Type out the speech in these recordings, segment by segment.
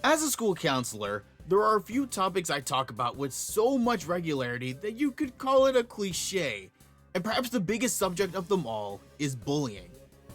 As a school counselor, there are a few topics I talk about with so much regularity that you could call it a cliche. And perhaps the biggest subject of them all is bullying.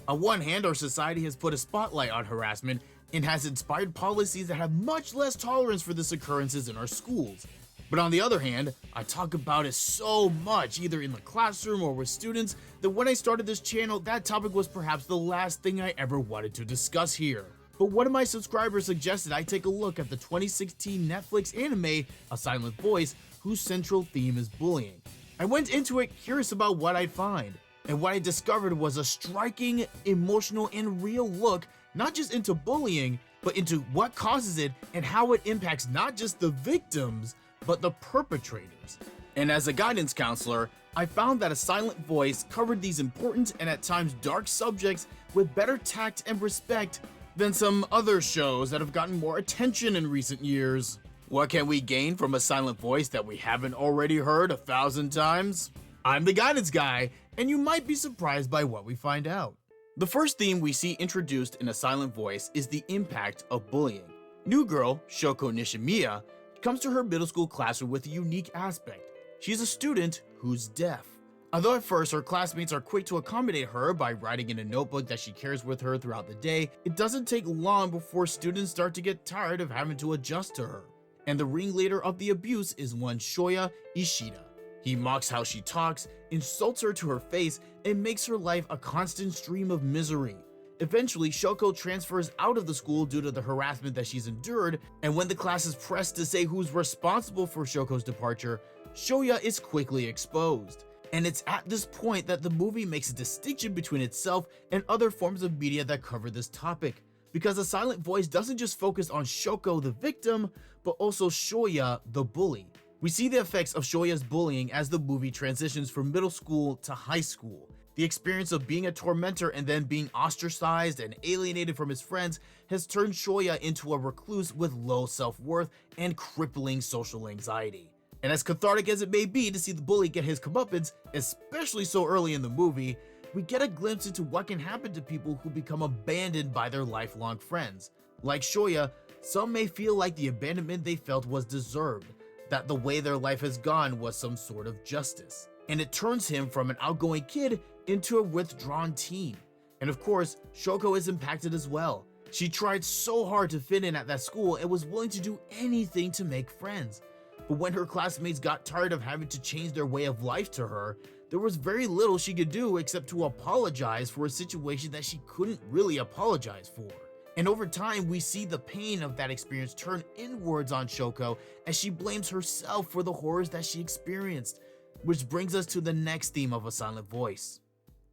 On one hand, our society has put a spotlight on harassment and has inspired policies that have much less tolerance for this occurrences in our schools. But on the other hand, I talk about it so much, either in the classroom or with students, that when I started this channel, that topic was perhaps the last thing I ever wanted to discuss here. But one of my subscribers suggested I take a look at the 2016 Netflix anime A Silent Voice, whose central theme is bullying. I went into it curious about what I'd find, and what I discovered was a striking, emotional, and real look not just into bullying, but into what causes it and how it impacts not just the victims, but the perpetrators. And as a guidance counselor, I found that A Silent Voice covered these important and at times dark subjects with better tact and respect than some other shows that have gotten more attention in recent years. What can we gain from A Silent Voice that we haven't already heard 1,000 times? I'm the guidance guy, and you might be surprised by what we find out. The first theme we see introduced in A Silent Voice is the impact of bullying. New girl, Shoko Nishimiya, comes to her middle school classroom with a unique aspect. She's a student who's deaf. Although at first her classmates are quick to accommodate her by writing in a notebook that she carries with her throughout the day, it doesn't take long before students start to get tired of having to adjust to her. And the ringleader of the abuse is one Shoya Ishida. He mocks how she talks, insults her to her face, and makes her life a constant stream of misery. Eventually, Shoko transfers out of the school due to the harassment that she's endured, and when the class is pressed to say who's responsible for Shoko's departure, Shoya is quickly exposed. And it's at this point that the movie makes a distinction between itself and other forms of media that cover this topic. Because A Silent Voice doesn't just focus on Shoko the victim, but also Shoya the bully. We see the effects of Shoya's bullying as the movie transitions from middle school to high school. The experience of being a tormentor and then being ostracized and alienated from his friends has turned Shoya into a recluse with low self-worth and crippling social anxiety. And as cathartic as it may be to see the bully get his comeuppance, especially so early in the movie, we get a glimpse into what can happen to people who become abandoned by their lifelong friends. Like Shoya, some may feel like the abandonment they felt was deserved, that the way their life has gone was some sort of justice. And it turns him from an outgoing kid into a withdrawn teen. And of course, Shoko is impacted as well. She tried so hard to fit in at that school and was willing to do anything to make friends. But when her classmates got tired of having to change their way of life to her, there was very little she could do except to apologize for a situation that she couldn't really apologize for. And over time, we see the pain of that experience turn inwards on Shoko as she blames herself for the horrors that she experienced. Which brings us to the next theme of A Silent Voice: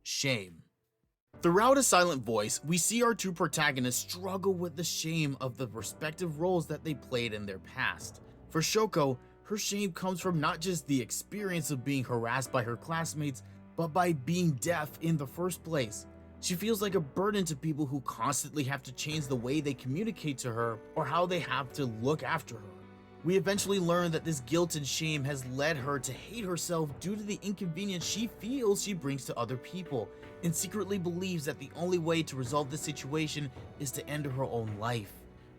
shame. Throughout A Silent Voice, we see our two protagonists struggle with the shame of the respective roles that they played in their past. For Shoko, her shame comes from not just the experience of being harassed by her classmates, but by being deaf in the first place. She feels like a burden to people who constantly have to change the way they communicate to her or how they have to look after her. We eventually learn that this guilt and shame has led her to hate herself due to the inconvenience she feels she brings to other people, and secretly believes that the only way to resolve this situation is to end her own life.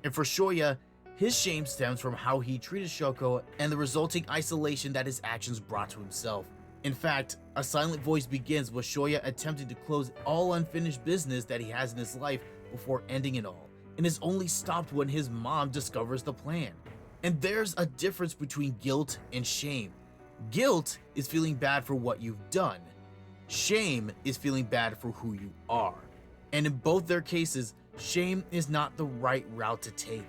And for Shoya, his shame stems from how he treated Shoko and the resulting isolation that his actions brought to himself. In fact, A Silent Voice begins with Shoya attempting to close all unfinished business that he has in his life before ending it all, and is only stopped when his mom discovers the plan. And there's a difference between guilt and shame. Guilt is feeling bad for what you've done. Shame is feeling bad for who you are. And in both their cases, shame is not the right route to take.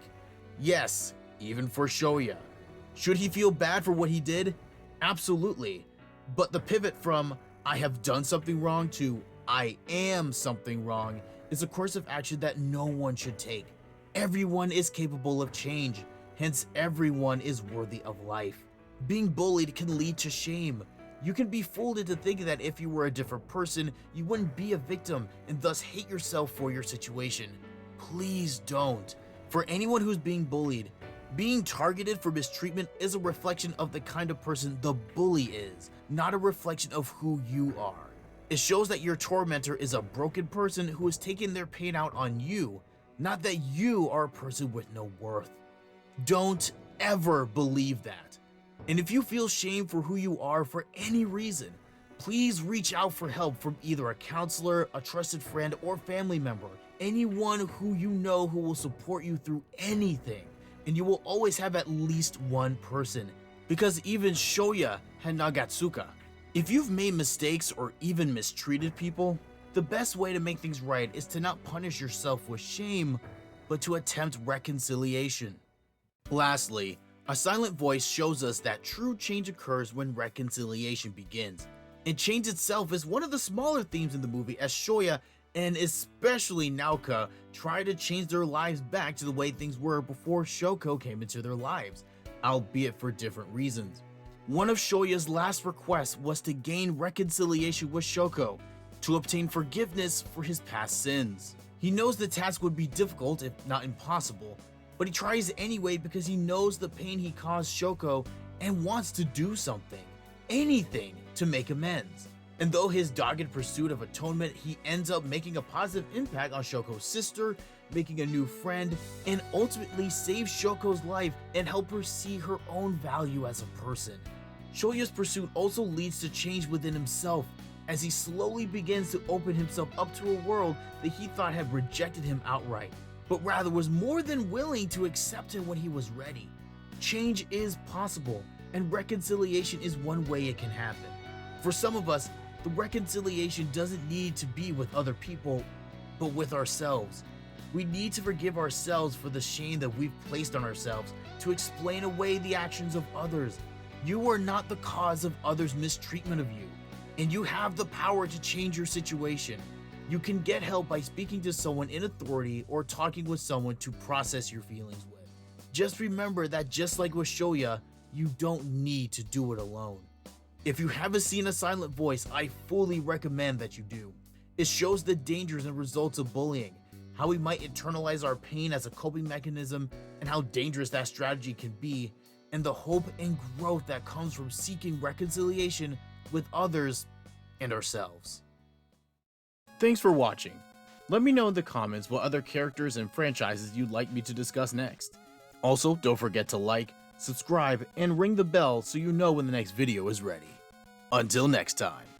Yes, even for Shoya. Should he feel bad for what he did? Absolutely. But the pivot from "I have done something wrong" to "I am something wrong" is a course of action that no one should take. Everyone is capable of change, hence everyone is worthy of life. Being bullied can lead to shame. You can be fooled into thinking that if you were a different person, you wouldn't be a victim and thus hate yourself for your situation. Please don't. For anyone who's being bullied, being targeted for mistreatment is a reflection of the kind of person the bully is, not a reflection of who you are. It shows that your tormentor is a broken person who is taking their pain out on you, not that you are a person with no worth. Don't ever believe that. And if you feel shame for who you are for any reason, please reach out for help from either a counselor, a trusted friend, or family member. Anyone who you know who will support you through anything. And you will always have at least one person, because even Shoya had Nagatsuka. If you've made mistakes or even mistreated people, the best way to make things right is to not punish yourself with shame, but to attempt reconciliation. Lastly, a silent voice shows us that true change occurs when reconciliation begins. And change itself is one of the smaller themes in the movie, as Shoya and especially Naoka try to change their lives back to the way things were before Shoko came into their lives, albeit for different reasons. One of Shoya's last requests was to gain reconciliation with Shoko, to obtain forgiveness for his past sins. He knows the task would be difficult, if not impossible, but he tries anyway because he knows the pain he caused Shoko and wants to do something, anything, to make amends. And though his dogged pursuit of atonement, he ends up making a positive impact on Shoko's sister, making a new friend, and ultimately saves Shoko's life and help her see her own value as a person. Shoya's pursuit also leads to change within himself, as he slowly begins to open himself up to a world that he thought had rejected him outright, but rather was more than willing to accept him when he was ready. Change is possible, and reconciliation is one way it can happen. For some of us, the reconciliation doesn't need to be with other people, but with ourselves. We need to forgive ourselves for the shame that we've placed on ourselves, to explain away the actions of others. You are not the cause of others' mistreatment of you, and you have the power to change your situation. You can get help by speaking to someone in authority or talking with someone to process your feelings with. Just remember that just like with Shoya, you don't need to do it alone. If you haven't seen A Silent Voice, I fully recommend that you do. It shows the dangers and results of bullying, how we might internalize our pain as a coping mechanism, and how dangerous that strategy can be, and the hope and growth that comes from seeking reconciliation with others and ourselves. Thanks for watching. Let me know in the comments what other characters and franchises you'd like me to discuss next. Also, don't forget to like, subscribe, and ring the bell so you know when the next video is ready. Until next time.